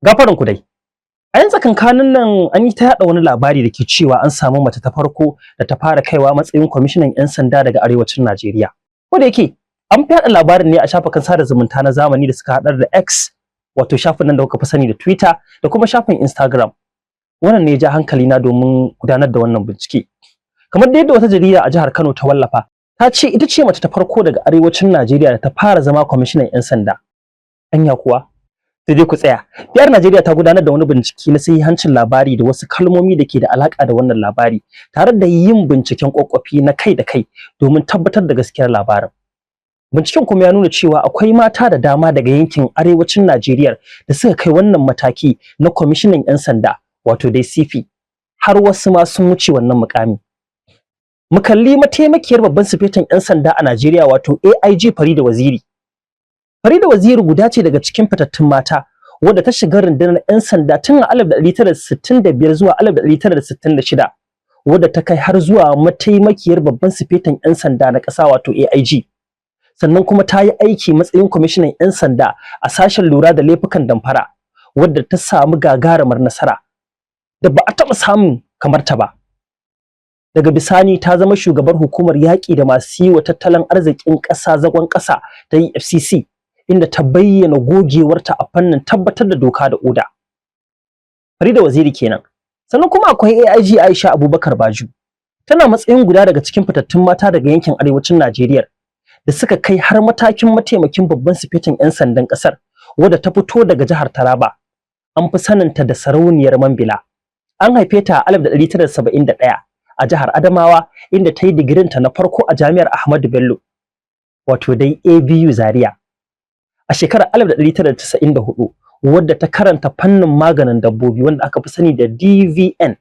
Gafaran ku dai. A yanzu kankanin nan an yi ta yada wani labari da ke cewa an samu mace ta farko da ta fara kaiwa matsayin kwamishinan 'yan sanda daga arewacin Najeriya. Ko da yake an fi yada labarin ne a shafukan sada zumunta na zamani da suka haɗar da X, wato shafin nan da kuka fi sani da Twitter, da kuma shafin Instagram. Wannan ne ya ja hankali na domin gudanar da wannan bincike. Kamar da yadda wata jarida a jihar Kano ta wallafa, ta ce ita ce mace ta farko daga arewacin Najeriya da ta fara zama kwamishinan 'yan sanda. Anya kuwa? Sai dai ku tsaya. Biyar Najeriya ta gudanar da wani bincike na sahihancin labari da wasu kalmomi da ke da alaka da wannan labari, tare da yin binciken kwakwafi na kai da kai domin tabbatar da gaskiyar labarin. Binciken kuma ya nuna cewa akwai mata da dama daga yankin arewacin Najeriya da suka kai wannan mataki na kwamishinan 'yan sanda, wato dai CP, har wasu ma sun wuce wannan mukami. Mu kalli mataimakiyar babban sufetan 'yan sanda a Najeriya, wato AIG Farida Waziri. Farida Waziri guda ce daga cikin fitattun mata wadda ta shiga rundunar 'yan sanda tun a 1965 zuwa 1966, wadda ta kai har zuwa mataimakiyar babban sufetan 'yan sanda na ƙasa, wato AIG. Sannan kuma ta yi aiki matsayin kwamishinan 'yan sanda a sashen lura da laifukan damfara, wadda ta samu gagarumar nasara da ba a taɓa samun kamar ta ba. Daga bisani ta zama shugabar hukumar yaƙi da masu yi wa tattalin arzikin ƙasa zagon ƙasa ta EFCC, inda ta bayyana gogewarta a fannin tabbatar da doka da oda. Farida Waziri kenan. Sannan kuma akwai AIG Aisha Abubakar Baju. Tana matsayin guda daga cikin fitattun mata daga yankin arewacin Najeriya da suka kai har matakin mataimakin babban sufetin 'yan sandan ƙasar, wadda ta fito daga jihar Taraba. An fi saninta da Sarauniyar Mambila. An haife ta a 1971 a jihar Adamawa, inda ta yi digirinta na farko a Jami'ar Ahmadu Bello, wato dai ABU Zaria. A shekarar 1994, wadda ta karanta fannin maganin dabbobi wanda aka fi sani da DVN.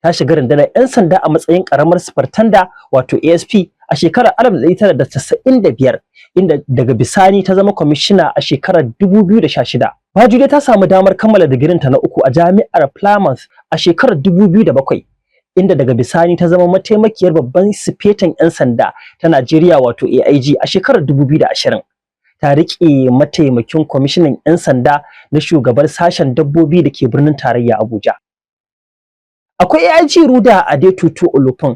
Ta shiga rundunar 'yan sanda a matsayin karamar sifartanda, wato ASP, a shekarar 1995, inda daga bisani ta zama kwamishina a shekarar 2016. Baju dai ta samu damar kammala digirinta na uku a Jami'ar Plymouth a shekarar 2007, inda daga bisani ta zama mataimakiyar babban sifetan 'yan sanda ta Najeriya, wato AIG, a shekarar 2020. Ta riƙe mataimakin kwamishinan 'yan sanda na shugabar sashen dabbobi da ke birnin tarayya Abuja. Akwai AIG Ruda Adetutu Olufun,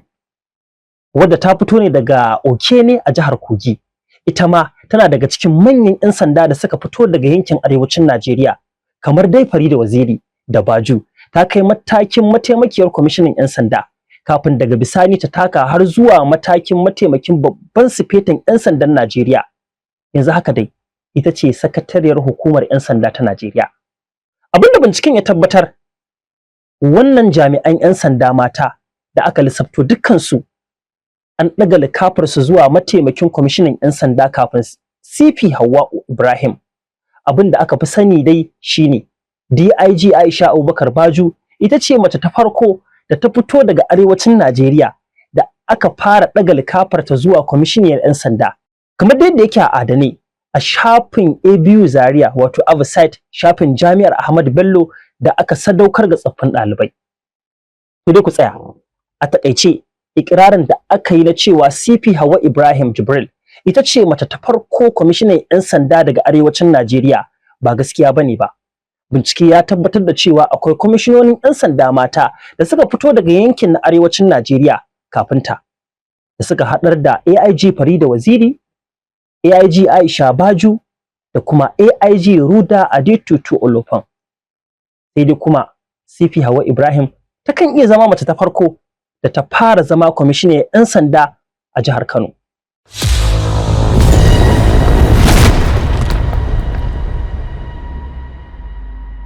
wadda ta fito ne daga Okene a jihar Kogi. Ita ma tana daga cikin manyan 'yan sanda da suka fito daga yankin arewacin Najeriya, kamar dai Farida Waziri da Baju. Ta kai matakin mataimakiyar kwamishinan 'yan sanda, kafin daga bisani ta taka har zuwa matakin mataimakin babban sifetan 'yan sandan Najeriya. Yanzu haka dai ita ce sakatariyar hukumar 'yan sanda ta Najeriya. Abinda binciken ya tabbatar, wannan jami'an 'yan sanda mata da aka lissafto dukkansu an ɗaga likafarsu zuwa mataimakin kwamishinan 'yan sanda kafin CP HAUWA Ibrahim. Abinda aka fi sani dai shine DIG Aisha Abubakar Baju ita ce mace ta farko da ta fito daga arewacin Najeriya da aka fara ɗaga likafarta zuwa kwamishiniyar 'yan sanda. Kamar da yadda yake a adane a shafin ABU Zaria, wato Avocide, shafin Jami'ar Ahmadu Bello da aka sadaukar ga tsaffin ɗalibai. To dai ku tsaya. A taƙaice, ikirarin da aka yi na cewa CP HAUWA Ibrahim Jibril ita ce mace ta farko kwamishinan 'yan sanda daga arewacin Najeriya ba gaskiya bane ba. Bincike ya tabbatar da cewa akwai kwamishinonin 'yan sanda mata da suka fito daga yankin na arewacin Najeriya kafin ta, da suka haɗar da AIG Farida Waziri, AIG Aisha Baju, da kuma AIG Ruda Adetutu Olufun. Sai dai kuma CP HAUWA Ibrahim takan iya zama mace ta farko da ta fara zama kwamishinan 'yan sanda a jihar Kano.